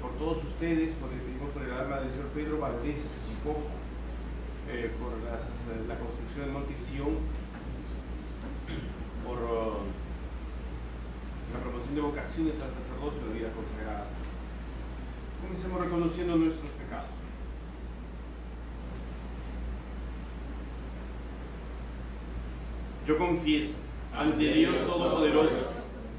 por todos ustedes, pedimos por el alma del señor Pedro Valdés Chicó, por la construcción de Monte Sión, por la promoción de vocaciones al sacerdocio de la vida consagrada. Comencemos reconociendo nuestros pecados. Yo confieso ante Dios Todopoderoso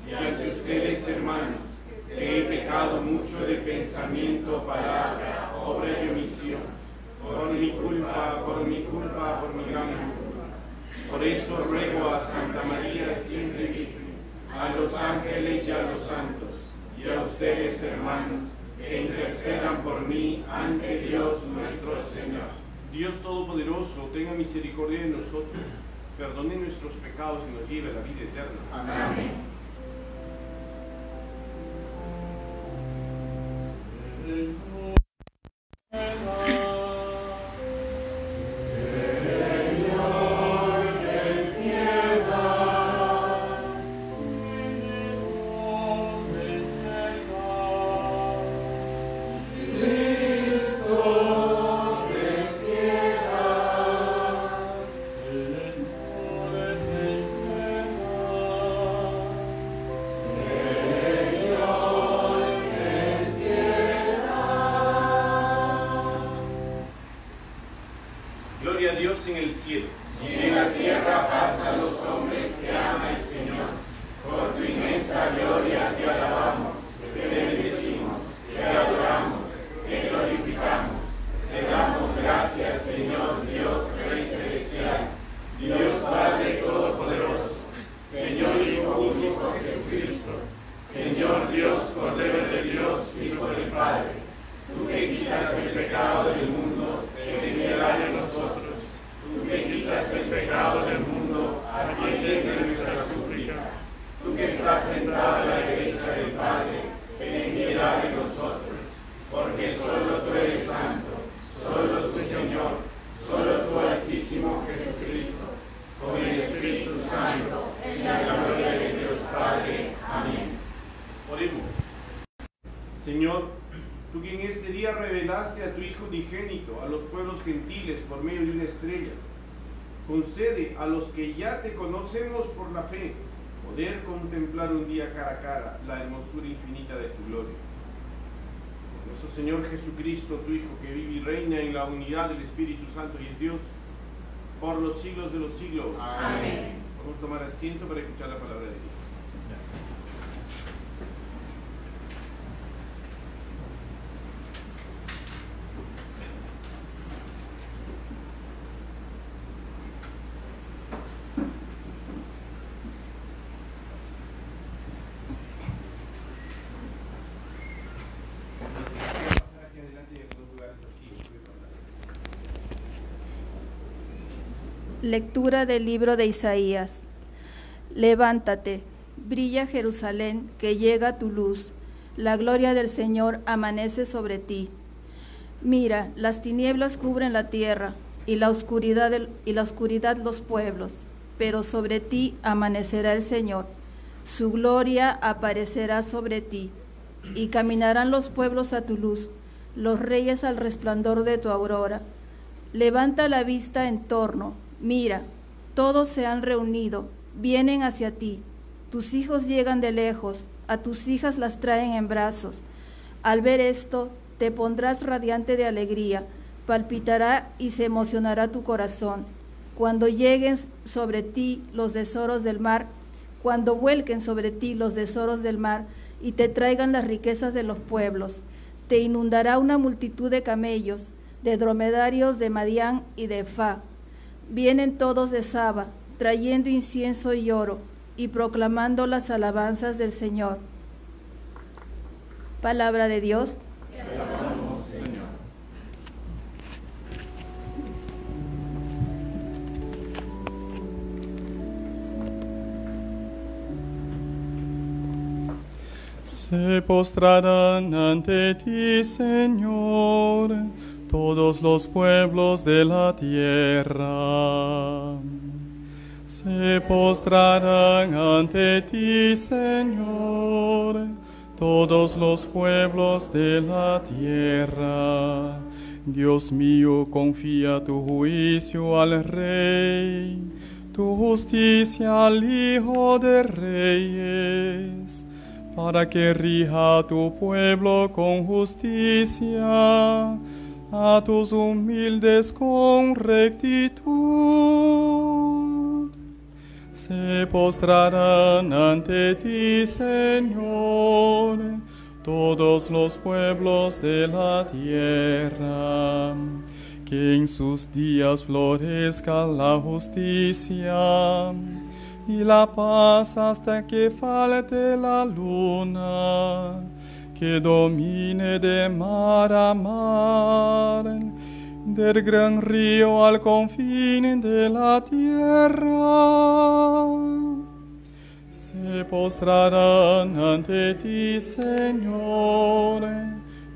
y ante ustedes, hermanos, que he pecado mucho de pensamiento, palabra, obra y omisión, por mi culpa, por mi gran culpa. Por eso ruego a Santa María siempre Virgen, a los ángeles y a los santos, y a ustedes, hermanos, que intercedan por mí ante Dios nuestro Señor. Dios Todopoderoso, tenga misericordia de nosotros, perdone nuestros pecados y nos lleve a la vida eterna. Amén. Señor, tú que en este día revelaste a tu Hijo unigénito a los pueblos gentiles por medio de una estrella, concede a los que ya te conocemos por la fe poder contemplar un día cara a cara la hermosura infinita de tu gloria. Por nuestro Señor Jesucristo, tu Hijo, que vive y reina en la unidad del Espíritu Santo y es Dios, por los siglos de los siglos. Amén. Vamos a tomar asiento para escuchar la palabra de Dios. Lectura del libro de Isaías. Levántate, brilla Jerusalén, que llega tu luz. La gloria del Señor amanece sobre ti. Mira, las tinieblas cubren la tierra, y la oscuridad los pueblos. Pero sobre ti amanecerá el Señor. Su gloria aparecerá sobre ti. Y caminarán los pueblos a tu luz, los reyes al resplandor de tu aurora. Levanta la vista en torno. Mira, todos se han reunido, vienen hacia ti. Tus hijos llegan de lejos, a tus hijas las traen en brazos. Al ver esto, te pondrás radiante de alegría, palpitará y se emocionará tu corazón. Cuando lleguen sobre ti los tesoros del mar, cuando vuelquen sobre ti los tesoros del mar y te traigan las riquezas de los pueblos, te inundará una multitud de camellos, de dromedarios de Madián y de Efá. Vienen todos de Saba, trayendo incienso y oro, y proclamando las alabanzas del Señor. Palabra de Dios. Te alabamos, Señor. Se postrarán ante ti, Señor, todos los pueblos de la tierra. Se postrarán ante ti, Señor, todos los pueblos de la tierra. Dios mío, confía tu juicio al Rey, tu justicia al Hijo de Reyes, para que rija tu pueblo con justicia, a tus humildes con rectitud. Se postrarán ante ti, Señor, todos los pueblos de la tierra. Que en sus días florezca la justicia y la paz hasta que falte la luna, que domine de mar a mar, del gran río al confín de la tierra. Se postrarán ante ti, Señor,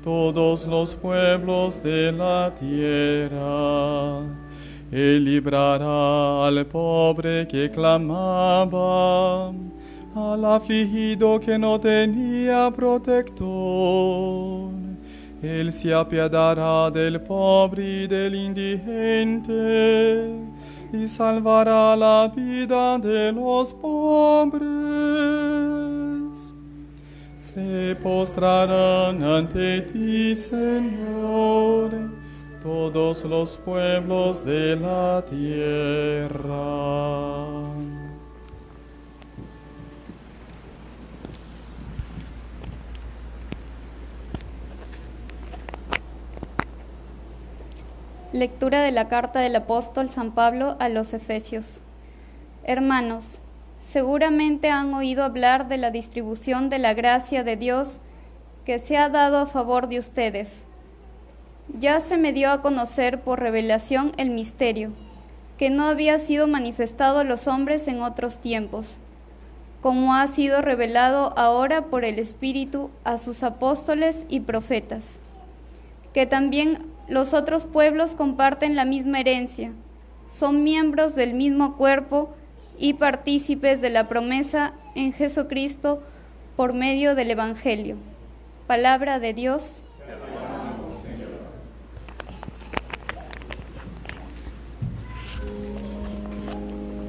todos los pueblos de la tierra. Él librará al pobre que clamaba, al afligido que no tenía protector. Él se apiadará del pobre y del indigente, y salvará la vida de los pobres. Se postrarán ante ti, Señor, todos los pueblos de la tierra. Lectura de la carta del apóstol San Pablo a los Efesios. Hermanos, seguramente han oído hablar de la distribución de la gracia de Dios que se ha dado a favor de ustedes. Ya se me dio a conocer por revelación el misterio, que no había sido manifestado a los hombres en otros tiempos, como ha sido revelado ahora por el Espíritu a sus apóstoles y profetas, que también los otros pueblos comparten la misma herencia, son miembros del mismo cuerpo y partícipes de la promesa en Jesucristo por medio del Evangelio. Palabra de Dios. Te alabamos,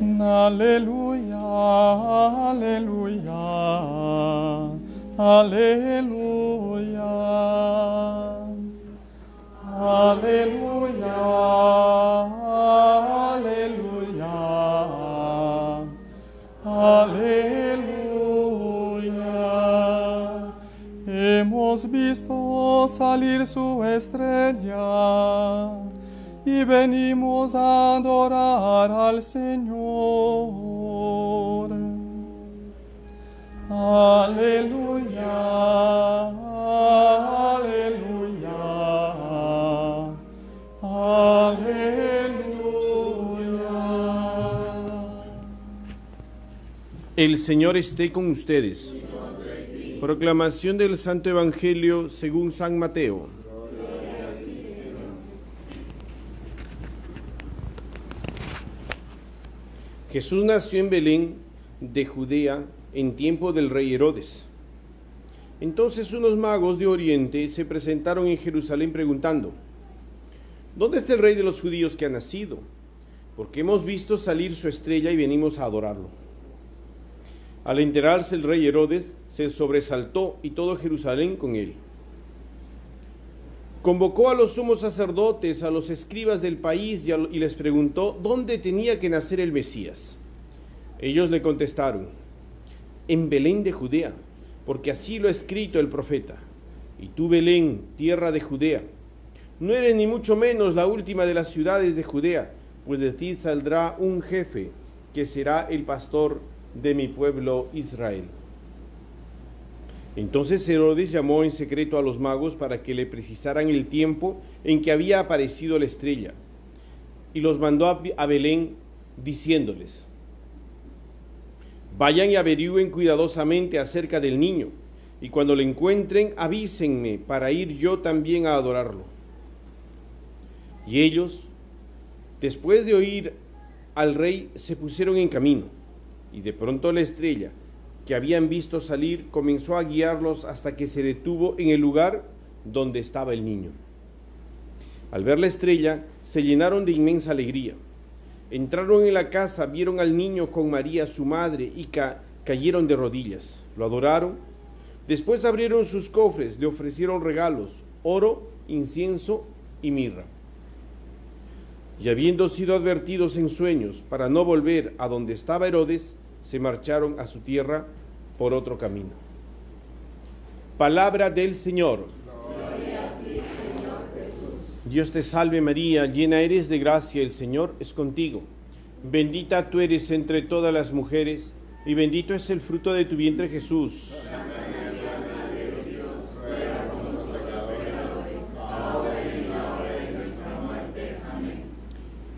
Señor. Aleluya, aleluya, aleluya. Aleluya, aleluya, aleluya. Hemos visto salir su estrella y venimos a adorar al Señor. Aleluya, aleluya. El Señor esté con ustedes. Proclamación del Santo Evangelio según San Mateo. Jesús nació en Belén de Judea en tiempo del rey Herodes. Entonces unos magos de Oriente se presentaron en Jerusalén preguntando: ¿dónde está el rey de los judíos que ha nacido? Porque hemos visto salir su estrella y venimos a adorarlo. Al enterarse el rey Herodes, se sobresaltó y todo Jerusalén con él. Convocó a los sumos sacerdotes, a los escribas del país y les preguntó dónde tenía que nacer el Mesías. Ellos le contestaron: en Belén de Judea, porque así lo ha escrito el profeta. Y tú, Belén, tierra de Judea, no eres ni mucho menos la última de las ciudades de Judea, pues de ti saldrá un jefe que será el pastor de mi pueblo Israel. Entonces Herodes llamó en secreto a los magos para que le precisaran el tiempo en que había aparecido la estrella, y los mandó a Belén diciéndoles: vayan y averigüen cuidadosamente acerca del niño, y cuando lo encuentren avísenme para ir yo también a adorarlo. Y ellos, después de oír al rey, se pusieron en camino. Y de pronto la estrella, que habían visto salir, comenzó a guiarlos hasta que se detuvo en el lugar donde estaba el niño. Al ver la estrella, se llenaron de inmensa alegría. Entraron en la casa, vieron al niño con María, su madre, y cayeron de rodillas. Lo adoraron. Después abrieron sus cofres, le ofrecieron regalos, oro, incienso y mirra. Y habiendo sido advertidos en sueños para no volver a donde estaba Herodes, se marcharon a su tierra por otro camino. Palabra del Señor. Gloria a ti, Señor Jesús. Dios te salve María, llena eres de gracia, el Señor es contigo. Bendita tú eres entre todas las mujeres, y bendito es el fruto de tu vientre Jesús.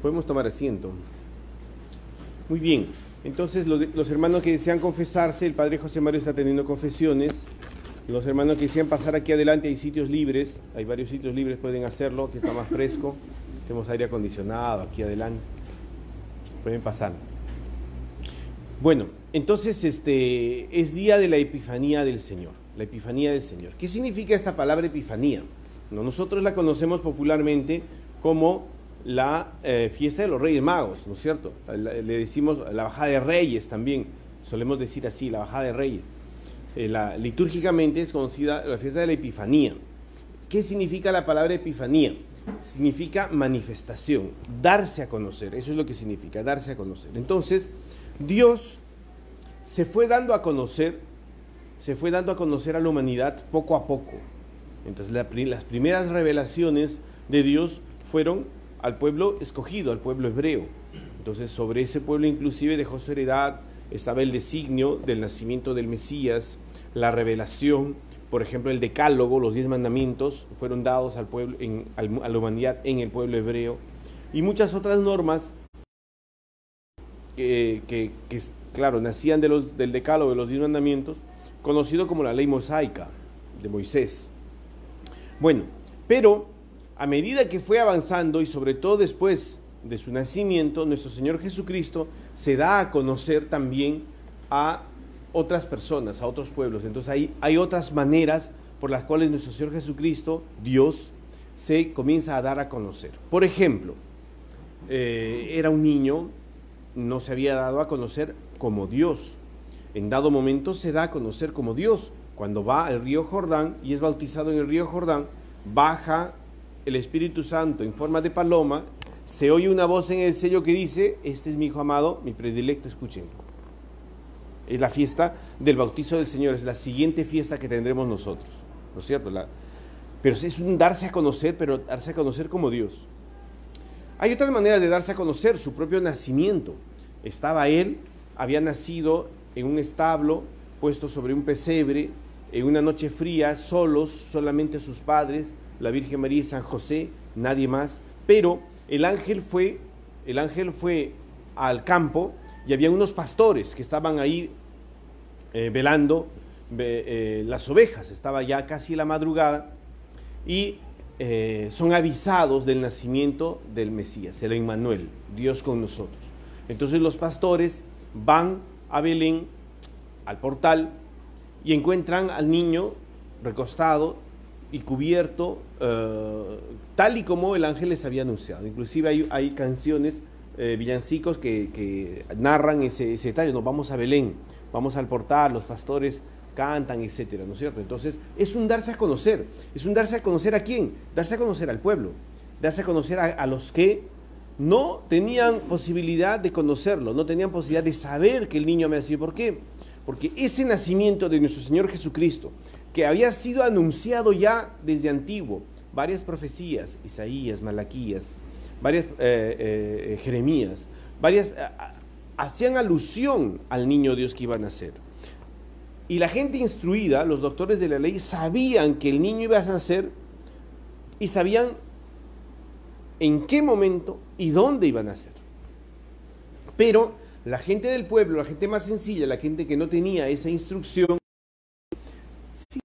Podemos tomar asiento. Muy bien, entonces los hermanos que desean confesarse, el Padre José Mario está teniendo confesiones. Los hermanos que desean pasar aquí adelante, hay sitios libres, hay varios sitios libres, pueden hacerlo, que está más fresco. Tenemos aire acondicionado aquí adelante. Pueden pasar. Bueno, entonces es día de la Epifanía del Señor. La Epifanía del Señor. ¿Qué significa esta palabra Epifanía? No, nosotros la conocemos popularmente como la fiesta de los Reyes Magos, ¿no es cierto? Le decimos la bajada de Reyes también, solemos decir así, la bajada de Reyes. Litúrgicamente es conocida la fiesta de la Epifanía. ¿Qué significa la palabra Epifanía? Significa manifestación, darse a conocer, eso es lo que significa, darse a conocer. Entonces, Dios se fue dando a conocer a la humanidad poco a poco. Entonces, las primeras revelaciones de Dios fueron al pueblo escogido, al pueblo hebreo. Entonces, sobre ese pueblo inclusive dejó su heredad, estaba el designio del nacimiento del Mesías, la revelación, por ejemplo, el decálogo, los 10 mandamientos, fueron dados al pueblo, a la humanidad en el pueblo hebreo, y muchas otras normas que claro, nacían del decálogo, de los 10 mandamientos, conocido como la ley mosaica de Moisés. Bueno, pero a medida que fue avanzando, y sobre todo después de su nacimiento, nuestro Señor Jesucristo se da a conocer también a otras personas, a otros pueblos. Entonces hay otras maneras por las cuales nuestro Señor Jesucristo, Dios, se comienza a dar a conocer. Por ejemplo, era un niño, no se había dado a conocer como Dios. En dado momento se da a conocer como Dios. Cuando va al río Jordán y es bautizado en el río Jordán, baja el Espíritu Santo en forma de paloma, se oye una voz en el cielo que dice: este es mi hijo amado, mi predilecto, escúchenlo. Es la fiesta del bautizo del Señor, es la siguiente fiesta que tendremos nosotros, ¿no es cierto? Pero es un darse a conocer, pero darse a conocer como Dios. Hay otras maneras de darse a conocer, su propio nacimiento. Estaba él, había nacido en un establo, puesto sobre un pesebre, en una noche fría, solos, solamente sus padres, la Virgen María y San José, nadie más. Pero el ángel fue al campo y había unos pastores que estaban ahí velando las ovejas. Estaba ya casi la madrugada y son avisados del nacimiento del Mesías, el Emmanuel, Dios con nosotros. Entonces los pastores van a Belén, al portal, y encuentran al niño recostado y cubierto, tal y como el ángel les había anunciado. Inclusive hay canciones, villancicos que narran ese detalle. Nos vamos a Belén, vamos al portal, los pastores cantan, etcétera, ¿no es cierto? Entonces es un darse a conocer. ¿Es un darse a conocer a quién? Darse a conocer al pueblo, darse a conocer a los que no tenían posibilidad de conocerlo, no tenían posibilidad de saber que el niño había nacido. ¿Por qué? Porque ese nacimiento de nuestro Señor Jesucristo, que había sido anunciado ya desde antiguo, varias profecías, Isaías, Malaquías, varias Jeremías, hacían alusión al niño Dios que iba a nacer. Y la gente instruida, los doctores de la ley, sabían que el niño iba a nacer y sabían en qué momento y dónde iba a nacer. Pero la gente del pueblo, la gente más sencilla, la gente que no tenía esa instrucción, sí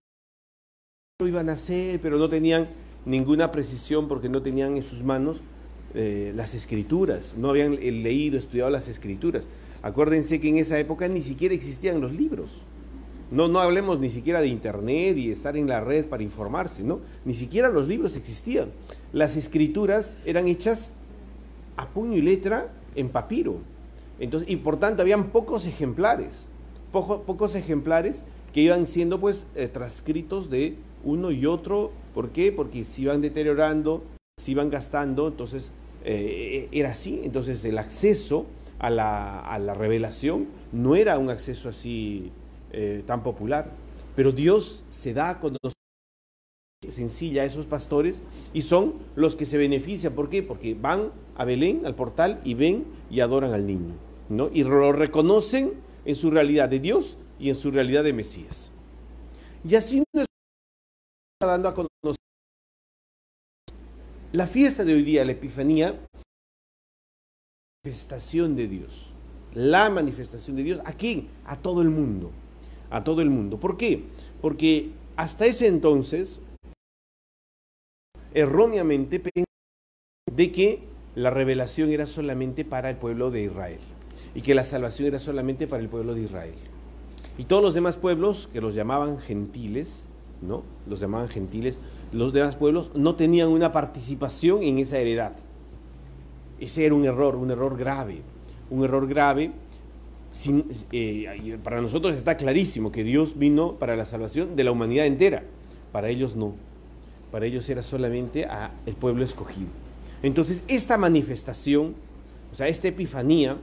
iba a nacer, pero no tenían ninguna precisión porque no tenían en sus manos las escrituras, no habían leído, estudiado las escrituras. Acuérdense que en esa época ni siquiera existían los libros. No hablemos ni siquiera de internet y estar en la red para informarse, ¿no? Ni siquiera los libros existían. Las escrituras eran hechas a puño y letra en papiro. Entonces, y por tanto habían pocos ejemplares que iban siendo pues transcritos de uno y otro. ¿Por qué? Porque se iban deteriorando, se iban gastando, entonces era así. Entonces el acceso a la revelación no era un acceso así tan popular, pero Dios se da a conocer sencilla a esos pastores y son los que se benefician. ¿Por qué? Porque van a Belén, al portal, y ven y adoran al niño, ¿no? Y lo reconocen en su realidad de Dios y en su realidad de Mesías. Y así nos está dando a conocer la fiesta de hoy día, la Epifanía, manifestación de Dios, la manifestación de Dios. ¿A quién? A todo el mundo, a todo el mundo. ¿Por qué? Porque hasta ese entonces erróneamente pensé de que la revelación era solamente para el pueblo de Israel y que la salvación era solamente para el pueblo de Israel. Y todos los demás pueblos, que los llamaban gentiles, ¿no? Los llamaban gentiles, los demás pueblos no tenían una participación en esa heredad. Ese era un error grave, para nosotros está clarísimo que Dios vino para la salvación de la humanidad entera. Para ellos no. Para ellos era solamente el pueblo escogido. Entonces, esta manifestación, o sea, esta epifanía,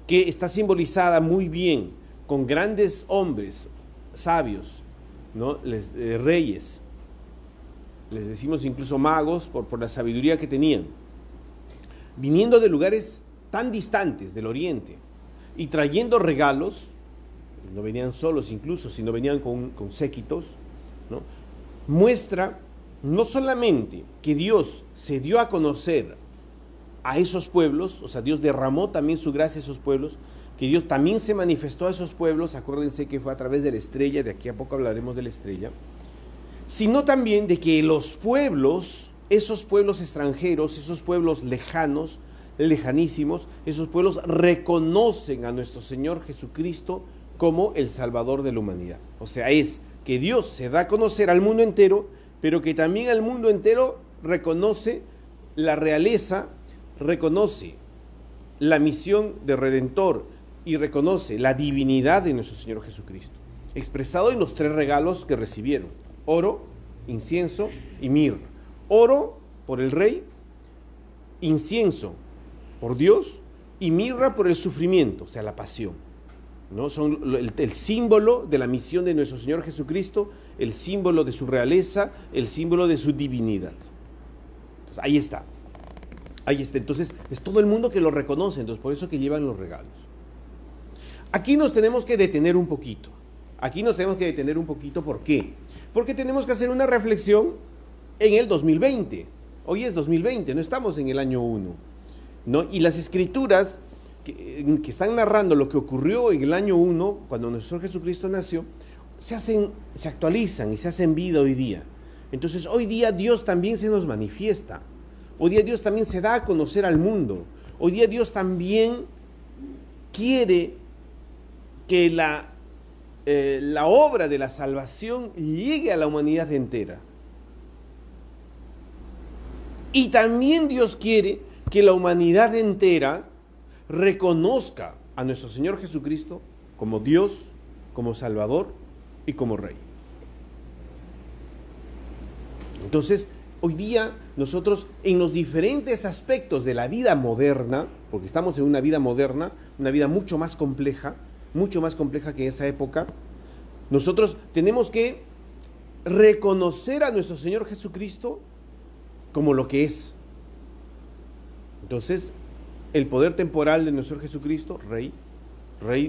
que está simbolizada muy bien con grandes hombres sabios, ¿no? Reyes, les decimos incluso magos por la sabiduría que tenían, viniendo de lugares tan distantes del oriente y trayendo regalos. No venían solos incluso, sino venían con séquitos, ¿no? Muestra no solamente que Dios se dio a conocer a esos pueblos, o sea, Dios derramó también su gracia a esos pueblos, que Dios también se manifestó a esos pueblos. Acuérdense que fue a través de la estrella, de aquí a poco hablaremos de la estrella, sino también de que los pueblos, esos pueblos extranjeros, esos pueblos lejanos, lejanísimos, esos pueblos reconocen a nuestro Señor Jesucristo como el Salvador de la humanidad. O sea, es que Dios se da a conocer al mundo entero, pero que también el mundo entero reconoce la realeza, reconoce la misión de Redentor y reconoce la divinidad de nuestro Señor Jesucristo, expresado en los 3 regalos que recibieron: oro, incienso y mirra. Oro por el rey, incienso por Dios y mirra por el sufrimiento, o sea, la pasión, ¿no? Son el símbolo de la misión de nuestro Señor Jesucristo, el símbolo de su realeza, el símbolo de su divinidad. Entonces, ahí está. Entonces, es todo el mundo que lo reconoce, entonces por eso que llevan los regalos. Aquí nos tenemos que detener un poquito. ¿Por qué? Porque tenemos que hacer una reflexión en el 2020. Hoy es 2020, no estamos en el año 1, ¿no? Y las escrituras que están narrando lo que ocurrió en el año 1, cuando nuestro Jesucristo nació, se actualizan y se hacen vida hoy día. Entonces, hoy día Dios también se nos manifiesta. Hoy día Dios también se da a conocer al mundo. Hoy día Dios también quiere que la obra de la salvación llegue a la humanidad entera. Y también Dios quiere que la humanidad entera reconozca a nuestro Señor Jesucristo como Dios, como Salvador y como Rey. Entonces, hoy día nosotros en los diferentes aspectos de la vida moderna, porque estamos en una vida moderna, una vida mucho más compleja que en esa época, nosotros tenemos que reconocer a nuestro Señor Jesucristo como lo que es. Entonces, el poder temporal de nuestro Jesucristo, Rey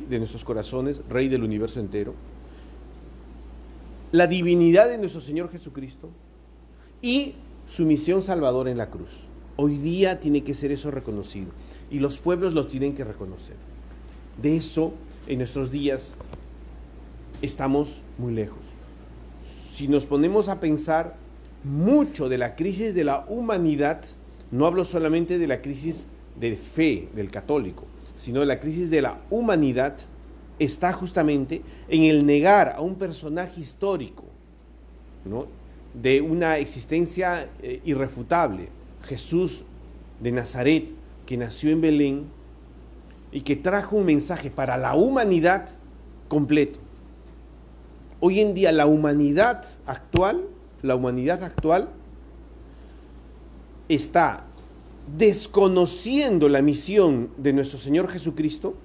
de nuestros corazones, Rey del universo entero, la divinidad de nuestro Señor Jesucristo y su misión salvadora en la cruz. Hoy día tiene que ser eso reconocido y los pueblos lo tienen que reconocer. De eso, en nuestros días, estamos muy lejos. Si nos ponemos a pensar, mucho de la crisis de la humanidad, no hablo solamente de la crisis de fe del católico, sino de la crisis de la humanidad, está justamente en el negar a un personaje histórico, ¿no?, de una existencia irrefutable, Jesús de Nazaret, que nació en Belén y que trajo un mensaje para la humanidad completo. Hoy en día la humanidad actual está desconociendo la misión de nuestro Señor Jesucristo,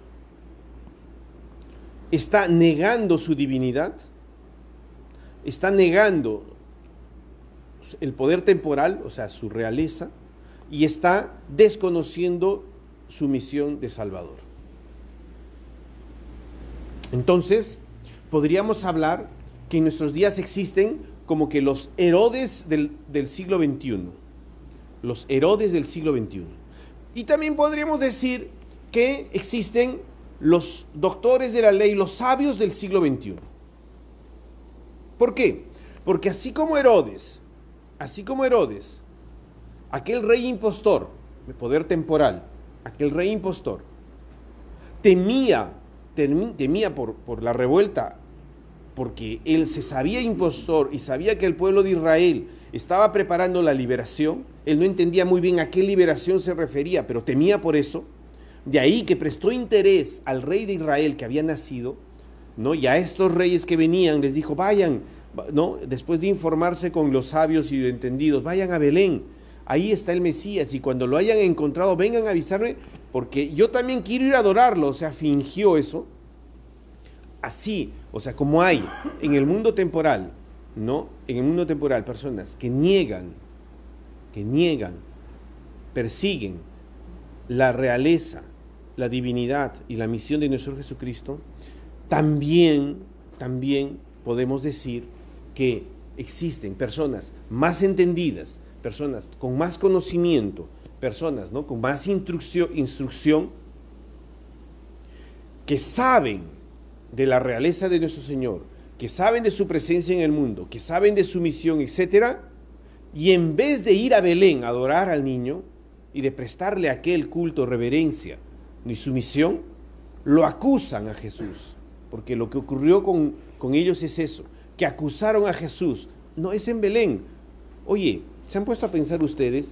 está negando su divinidad, está negando el poder temporal, o sea, su realeza, y está desconociendo su misión de Salvador. Entonces, podríamos hablar que en nuestros días existen como que los Herodes del siglo XXI, los Herodes del siglo XXI. Y también podríamos decir que existen los doctores de la ley, los sabios del siglo XXI. ¿Por qué? Porque así como Herodes, aquel rey impostor, de poder temporal, aquel rey impostor, temía por la revuelta, porque él se sabía impostor y sabía que el pueblo de Israel estaba preparando la liberación. Él no entendía muy bien a qué liberación se refería, pero temía por eso. De ahí que prestó interés al rey de Israel que había nacido, ¿no? Y a estos reyes que venían les dijo, vayan, ¿no?, después de informarse con los sabios y entendidos, vayan a Belén, ahí está el Mesías, y cuando lo hayan encontrado vengan a avisarme, porque yo también quiero ir a adorarlo. O sea, fingió eso. Así, o sea, como hay en el mundo temporal, ¿no?, en el mundo temporal personas que niegan, persiguen la realeza, la divinidad y la misión de nuestro Jesucristo, también podemos decir que existen personas más entendidas, personas con más conocimiento, personas, ¿no?, con más instrucción, que saben de la realeza de nuestro Señor, que saben de su presencia en el mundo, que saben de su misión, etcétera, y en vez de ir a Belén a adorar al niño y de prestarle aquel culto, reverencia y sumisión, lo acusan a Jesús, porque lo que ocurrió con ellos es eso, que acusaron a Jesús. No es en Belén. Oye, ¿se han puesto a pensar ustedes?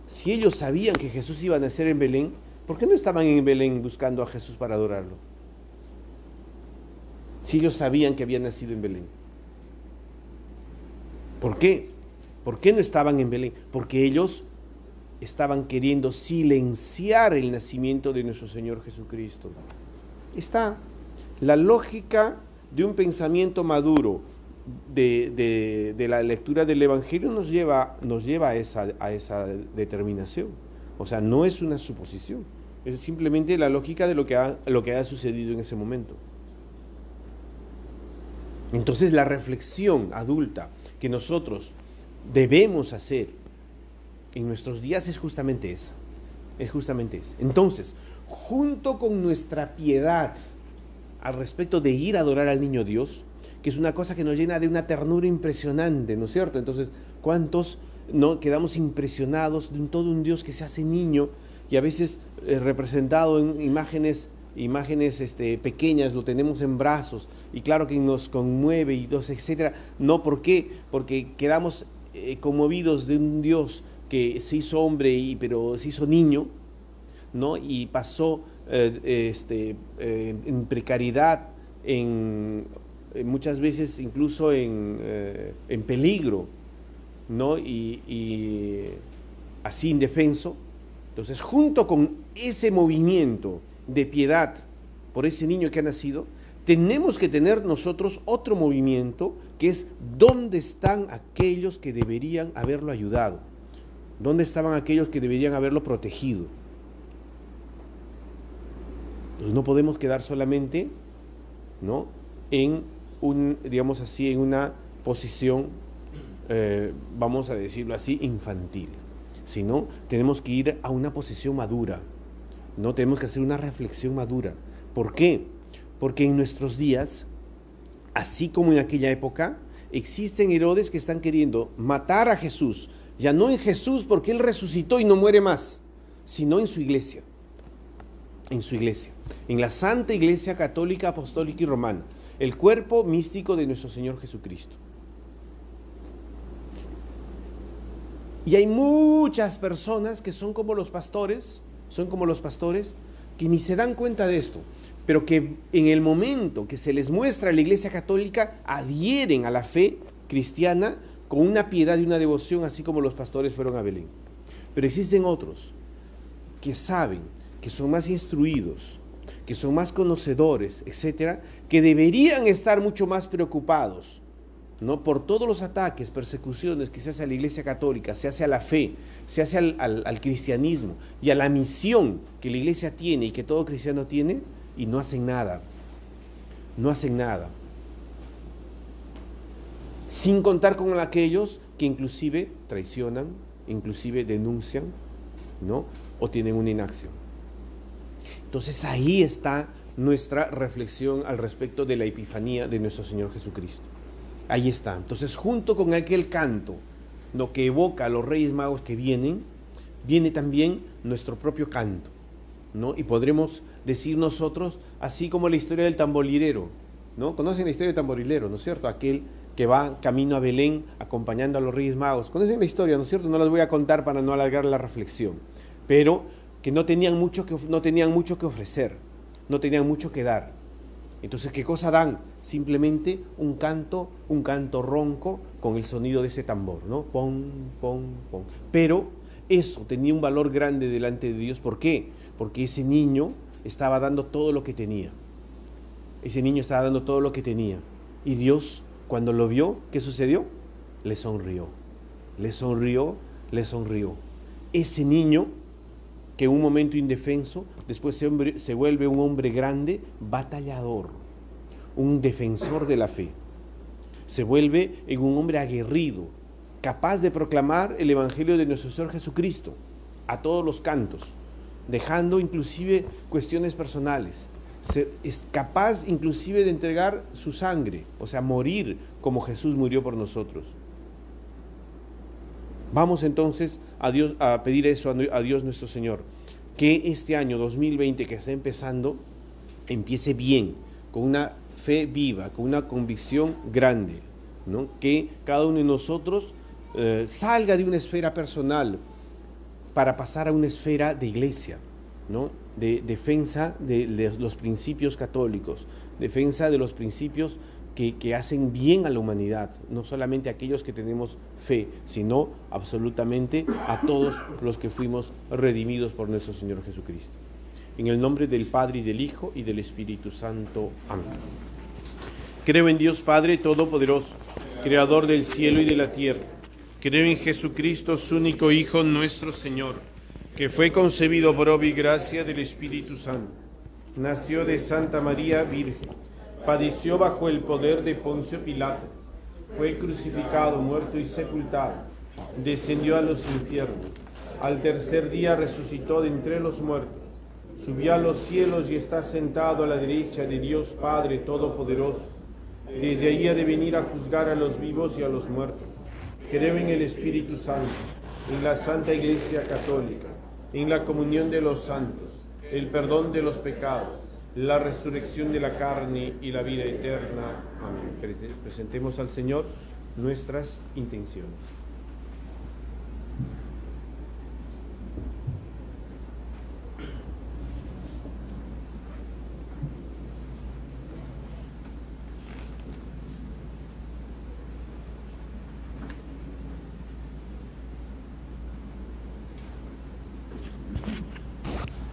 Si ellos sabían que Jesús iba a nacer en Belén, ¿por qué no estaban en Belén buscando a Jesús para adorarlo? Si ellos sabían que había nacido en Belén. ¿Por qué? ¿Por qué no estaban en Belén? Porque ellos estaban queriendo silenciar el nacimiento de nuestro Señor Jesucristo. Está la lógica de un pensamiento maduro de la lectura del Evangelio nos lleva a esa determinación. O sea, no es una suposición, es simplemente la lógica de lo que ha sucedido en ese momento. Entonces la reflexión adulta que nosotros debemos hacer en nuestros días es justamente esa. Entonces, junto con nuestra piedad al respecto de ir a adorar al niño Dios, que es una cosa que nos llena de una ternura impresionante, ¿no es cierto? Entonces, ¿cuántos no quedamos impresionados de todo un Dios que se hace niño y a veces representado en imágenes pequeñas, lo tenemos en brazos, y claro que nos conmueve, y etcétera? No, ¿por qué? Porque quedamos conmovidos de un Dios que se hizo hombre, pero se hizo niño, ¿no? Y pasó en precariedad, muchas veces incluso en peligro, ¿no? Y así indefenso. Entonces, junto con ese movimiento de piedad por ese niño que ha nacido, tenemos que tener nosotros otro movimiento, que es ¿dónde están aquellos que deberían haberlo ayudado? ¿Dónde estaban aquellos que deberían haberlo protegido? Entonces no podemos quedar solamente, ¿no?, en una posición, vamos a decirlo así, infantil, sino tenemos que ir a una posición madura, ¿no? Tenemos que hacer una reflexión madura. ¿Por qué? Porque en nuestros días, así como en aquella época, existen Herodes que están queriendo matar a Jesús, ya no en Jesús porque Él resucitó y no muere más, sino en su iglesia. en su iglesia, en la Santa Iglesia Católica, Apostólica y Romana, el cuerpo místico de nuestro Señor Jesucristo. Y hay muchas personas que son como los pastores, que ni se dan cuenta de esto, pero que en el momento que se les muestra a la Iglesia Católica, adhieren a la fe cristiana con una piedad y una devoción, así como los pastores fueron a Belén. Pero existen otros que saben, que son más instruidos, que son más conocedores, etcétera, que deberían estar mucho más preocupados, ¿no?, por todos los ataques, persecuciones que se hace a la Iglesia Católica, se hace a la fe, se hace al cristianismo y a la misión que la Iglesia tiene y que todo cristiano tiene, y no hacen nada. No hacen nada. Sin contar con aquellos que inclusive traicionan, inclusive denuncian, ¿no?, o tienen una inacción. Entonces ahí está nuestra reflexión al respecto de la epifanía de nuestro Señor Jesucristo. Ahí está. Entonces, junto con aquel canto, ¿no?, que evoca a los Reyes Magos que viene también nuestro propio canto, ¿no? Y podremos decir nosotros, así como la historia del tamborilero, ¿no? ¿Conocen la historia del tamborilero, no es cierto? Aquel que va camino a Belén acompañando a los Reyes Magos. ¿Conocen la historia, no es cierto? No las voy a contar para no alargar la reflexión, pero que no tenían mucho que ofrecer, no tenían mucho que dar. Entonces, ¿qué cosa dan? Simplemente un canto ronco con el sonido de ese tambor, ¿no? Pon, pon, pon. Pero eso tenía un valor grande delante de Dios. ¿Por qué? Porque ese niño estaba dando todo lo que tenía. Ese niño estaba dando todo lo que tenía. Y Dios, cuando lo vio, ¿qué sucedió? Le sonrió. Le sonrió, le sonrió. Ese niño, que en un momento indefenso, después se vuelve un hombre grande, batallador, un defensor de la fe. Se vuelve en un hombre aguerrido, capaz de proclamar el Evangelio de nuestro Señor Jesucristo a todos los cantos, dejando inclusive cuestiones personales. Es capaz inclusive de entregar su sangre, o sea, morir como Jesús murió por nosotros. Vamos entonces a pedir eso a Dios nuestro Señor, que este año 2020 que está empezando, empiece bien, con una fe viva, con una convicción grande, ¿no? Que cada uno de nosotros salga de una esfera personal para pasar a una esfera de iglesia, ¿no? De defensa de los principios católicos, defensa de los principios que hacen bien a la humanidad, no solamente a aquellos que tenemos fe, sino absolutamente a todos los que fuimos redimidos por nuestro Señor Jesucristo. En el nombre del Padre, y del Hijo, y del Espíritu Santo. Amén. Creo en Dios Padre Todopoderoso, Creador del cielo y de la tierra. Creo en Jesucristo, su único Hijo, nuestro Señor, que fue concebido por obra y gracia del Espíritu Santo. Nació de Santa María Virgen. Padeció bajo el poder de Poncio Pilato, fue crucificado, muerto y sepultado, descendió a los infiernos, al tercer día resucitó de entre los muertos, subió a los cielos y está sentado a la derecha de Dios Padre Todopoderoso. Desde allí ha de venir a juzgar a los vivos y a los muertos. Creo en el Espíritu Santo, en la Santa Iglesia Católica, en la comunión de los santos, el perdón de los pecados, la resurrección de la carne y la vida eterna. Amén. Presentemos al Señor nuestras intenciones.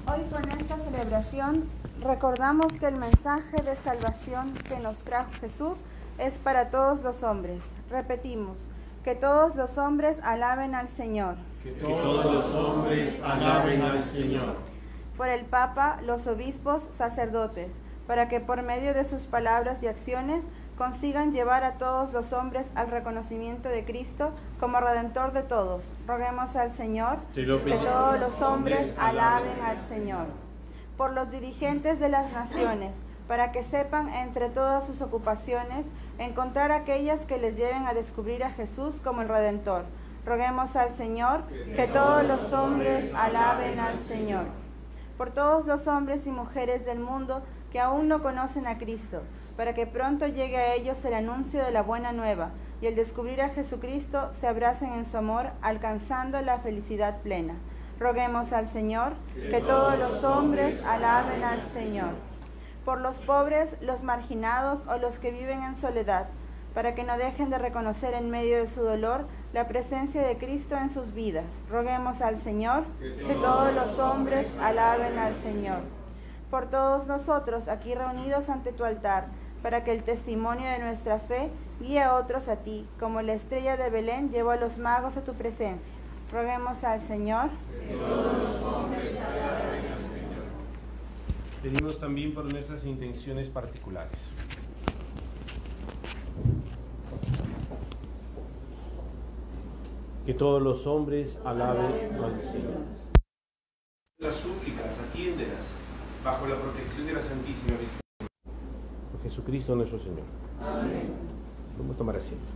Hoy con esta celebración recordamos que el mensaje de salvación que nos trajo Jesús es para todos los hombres. Repetimos, que todos los hombres alaben al Señor. Que todos los hombres alaben al Señor. Por el Papa, los obispos, sacerdotes, para que por medio de sus palabras y acciones consigan llevar a todos los hombres al reconocimiento de Cristo como Redentor de todos. Roguemos al Señor que todos los hombres alaben al Señor. Por los dirigentes de las naciones, para que sepan entre todas sus ocupaciones encontrar aquellas que les lleven a descubrir a Jesús como el Redentor. Roguemos al Señor que todos los hombres alaben al Señor. por todos los hombres y mujeres del mundo que aún no conocen a Cristo, para que pronto llegue a ellos el anuncio de la buena nueva, y al descubrir a Jesucristo se abracen en su amor, alcanzando la felicidad plena. Roguemos al Señor que todos los hombres alaben al Señor. Por los pobres, los marginados o los que viven en soledad, para que no dejen de reconocer en medio de su dolor la presencia de Cristo en sus vidas. Roguemos al Señor que todos los hombres alaben al Señor. Por todos nosotros aquí reunidos ante tu altar, para que el testimonio de nuestra fe guíe a otros a ti, como la estrella de Belén llevó a los magos a tu presencia. Roguemos al Señor que todos los hombres alaben al Señor. Pedimos también por nuestras intenciones particulares. Que todos los hombres alaben al Señor. Las súplicas, atiéndelas bajo la protección de la Santísima Virgen. Por Jesucristo nuestro Señor. Amén. Vamos a tomar asiento.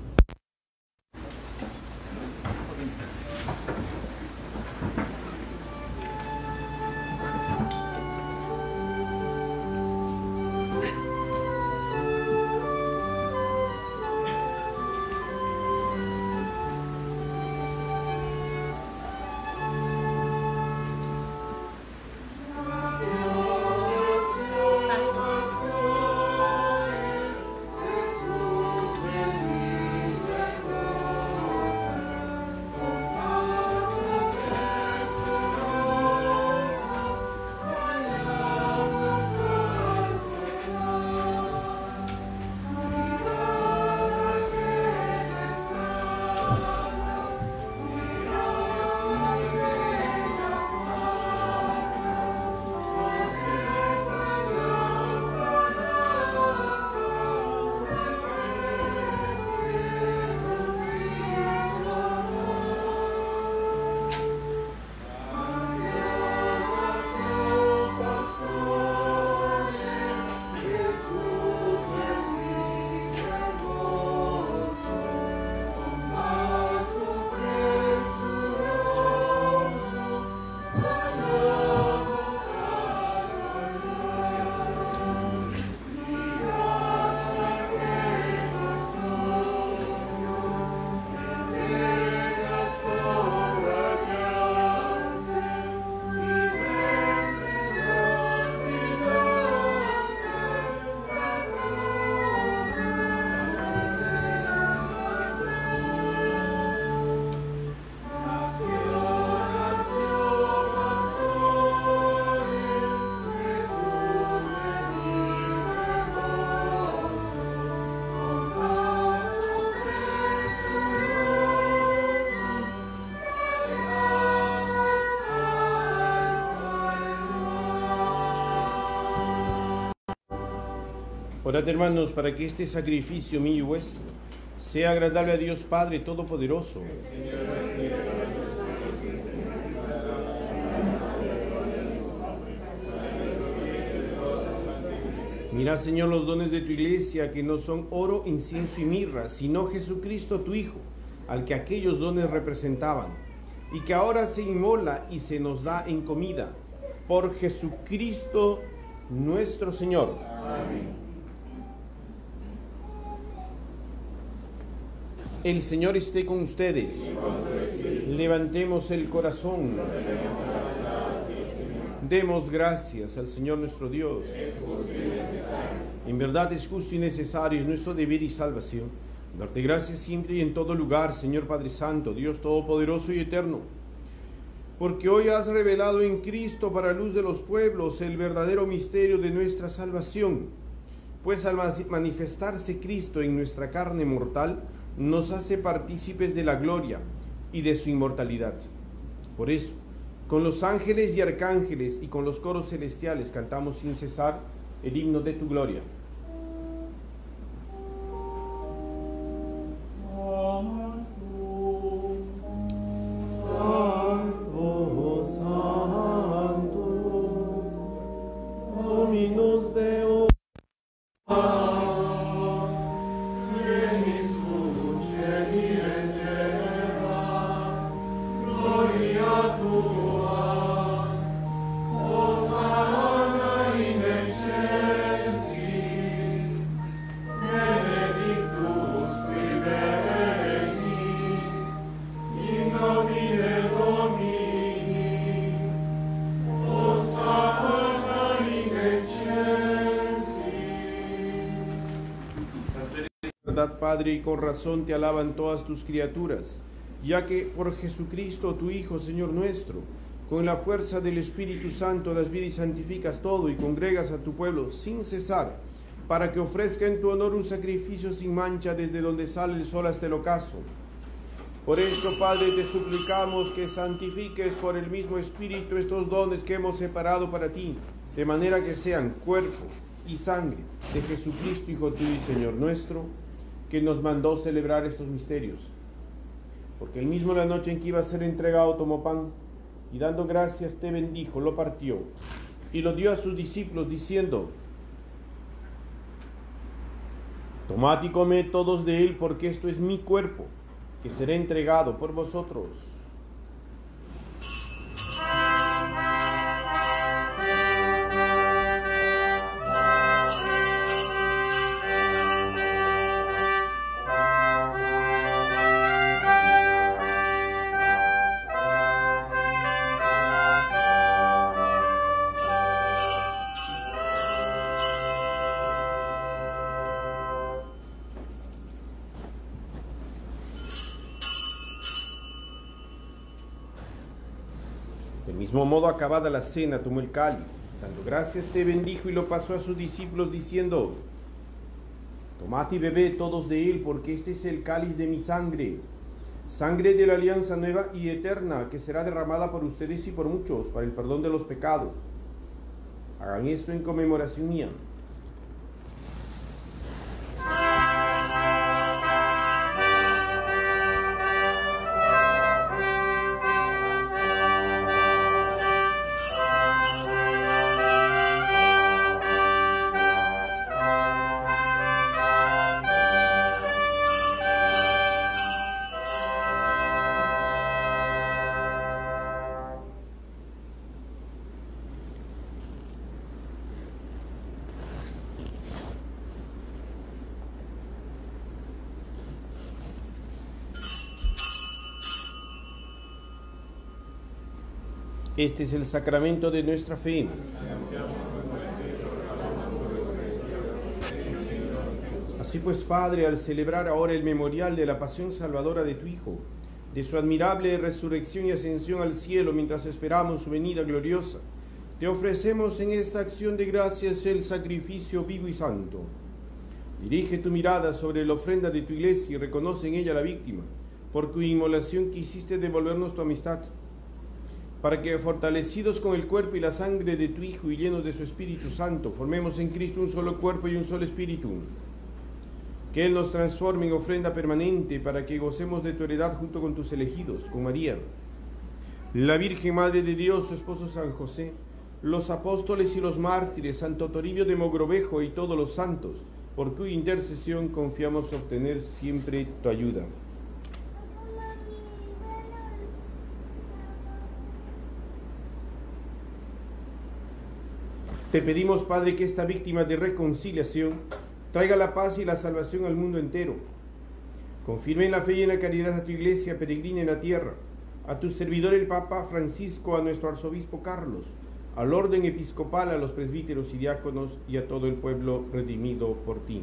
Orad, hermanos, para que este sacrificio mío y vuestro sea agradable a Dios Padre Todopoderoso. Mira, Señor, los dones de tu iglesia, que no son oro, incienso y mirra, sino Jesucristo tu Hijo, al que aquellos dones representaban, y que ahora se inmola y se nos da en comida. Por Jesucristo nuestro Señor. Amén. El Señor esté con ustedes. Levantemos el corazón. Demos gracias al Señor nuestro Dios. En verdad es justo y necesario, es nuestro deber y salvación, darte gracias siempre y en todo lugar, Señor Padre Santo, Dios Todopoderoso y Eterno, porque hoy has revelado en Cristo para luz de los pueblos el verdadero misterio de nuestra salvación, pues al manifestarse Cristo en nuestra carne mortal, nos hace partícipes de la gloria y de su inmortalidad. Por eso, con los ángeles y arcángeles y con los coros celestiales cantamos sin cesar el himno de tu gloria. Gloria tua, verdad, Padre, y con razón te alaban todas tus criaturas, ya que por Jesucristo, tu Hijo, Señor nuestro, con la fuerza del Espíritu Santo das vida y santificas todo y congregas a tu pueblo sin cesar, para que ofrezca en tu honor un sacrificio sin mancha desde donde sale el sol hasta el ocaso. Por esto, Padre, te suplicamos que santifiques por el mismo Espíritu estos dones que hemos separado para ti, de manera que sean cuerpo y sangre de Jesucristo, Hijo tuyo y Señor nuestro, que nos mandó celebrar estos misterios. Porque él mismo, la noche en que iba a ser entregado, tomó pan, y dando gracias te bendijo, lo partió, y lo dio a sus discípulos, diciendo: tomad y comed todos de él, porque esto es mi cuerpo, que será entregado por vosotros. Del mismo modo, acabada la cena, tomó el cáliz, dando gracias te bendijo y lo pasó a sus discípulos, diciendo: tomad y bebed todos de él, porque este es el cáliz de mi sangre, sangre de la alianza nueva y eterna, que será derramada por ustedes y por muchos para el perdón de los pecados. Hagan esto en conmemoración mía. Este es el sacramento de nuestra fe. Así pues, Padre, al celebrar ahora el memorial de la pasión salvadora de tu Hijo, de su admirable resurrección y ascensión al cielo mientras esperamos su venida gloriosa, te ofrecemos en esta acción de gracias el sacrificio vivo y santo. Dirige tu mirada sobre la ofrenda de tu iglesia y reconoce en ella la víctima, por cuya inmolación quisiste devolvernos tu amistad, para que, fortalecidos con el cuerpo y la sangre de tu Hijo y llenos de su Espíritu Santo, formemos en Cristo un solo cuerpo y un solo espíritu. Que Él nos transforme en ofrenda permanente, para que gocemos de tu heredad junto con tus elegidos, con María, la Virgen Madre de Dios, su esposo San José, los apóstoles y los mártires, Santo Toribio de Mogrovejo y todos los santos, por cuya intercesión confiamos obtener siempre tu ayuda. Te pedimos, Padre, que esta víctima de reconciliación traiga la paz y la salvación al mundo entero. Confirme en la fe y en la caridad a tu iglesia peregrina en la tierra, a tu servidor el Papa Francisco, a nuestro arzobispo Carlos, al orden episcopal, a los presbíteros y diáconos y a todo el pueblo redimido por ti.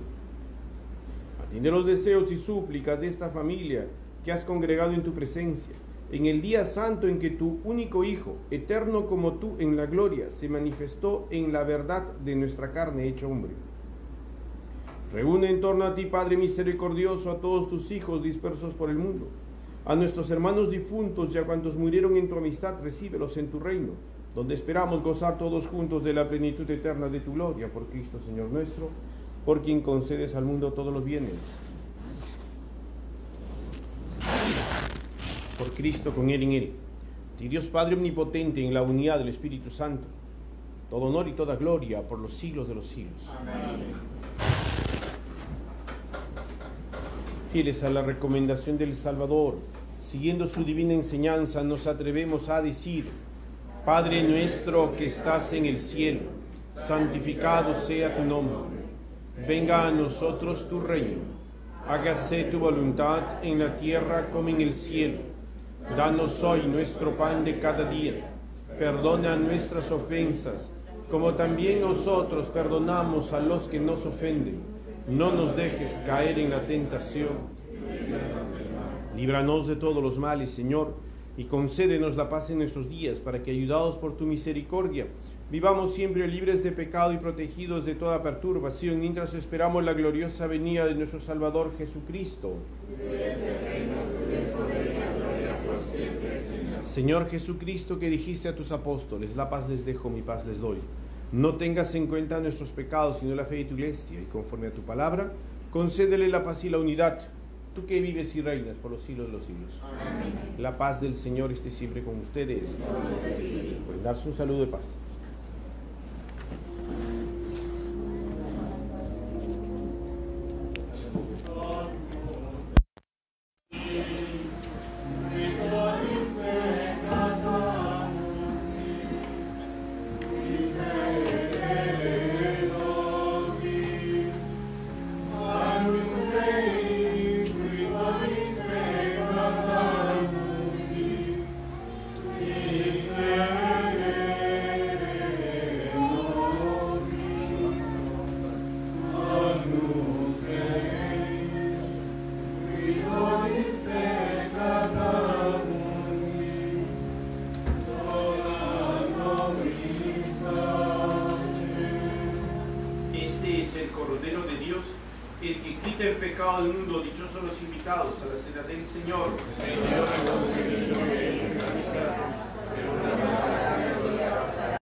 Atiende los deseos y súplicas de esta familia que has congregado en tu presencia, en el día santo en que tu único Hijo, eterno como tú en la gloria, se manifestó en la verdad de nuestra carne hecho hombre. Reúne en torno a ti, Padre misericordioso, a todos tus hijos dispersos por el mundo, a nuestros hermanos difuntos y a cuantos murieron en tu amistad, recíbelos en tu reino, donde esperamos gozar todos juntos de la plenitud eterna de tu gloria, por Cristo Señor nuestro, por quien concedes al mundo todos los bienes. Por Cristo, con Él y en Él, y Dios Padre omnipotente, en la unidad del Espíritu Santo, todo honor y toda gloria por los siglos de los siglos. Amén. Fieles a la recomendación del Salvador, siguiendo su divina enseñanza, nos atrevemos a decir: Padre nuestro que estás en el cielo, santificado sea tu nombre. Venga a nosotros tu reino. Hágase tu voluntad en la tierra como en el cielo. Danos hoy nuestro pan de cada día. Perdona nuestras ofensas, como también nosotros perdonamos a los que nos ofenden. No nos dejes caer en la tentación. Líbranos de todos los males, Señor, y concédenos la paz en nuestros días, para que, ayudados por tu misericordia, vivamos siempre libres de pecado y protegidos de toda perturbación, mientras esperamos la gloriosa venida de nuestro Salvador Jesucristo. Señor Jesucristo, que dijiste a tus apóstoles: la paz les dejo, mi paz les doy. No tengas en cuenta nuestros pecados, sino la fe de tu iglesia, y conforme a tu palabra, concédele la paz y la unidad, tú que vives y reinas por los siglos de los siglos. Amén. La paz del Señor esté siempre con ustedes. Pueden darse un saludo de paz. El que quita el pecado del mundo, dichosos los invitados a la cena del Señor.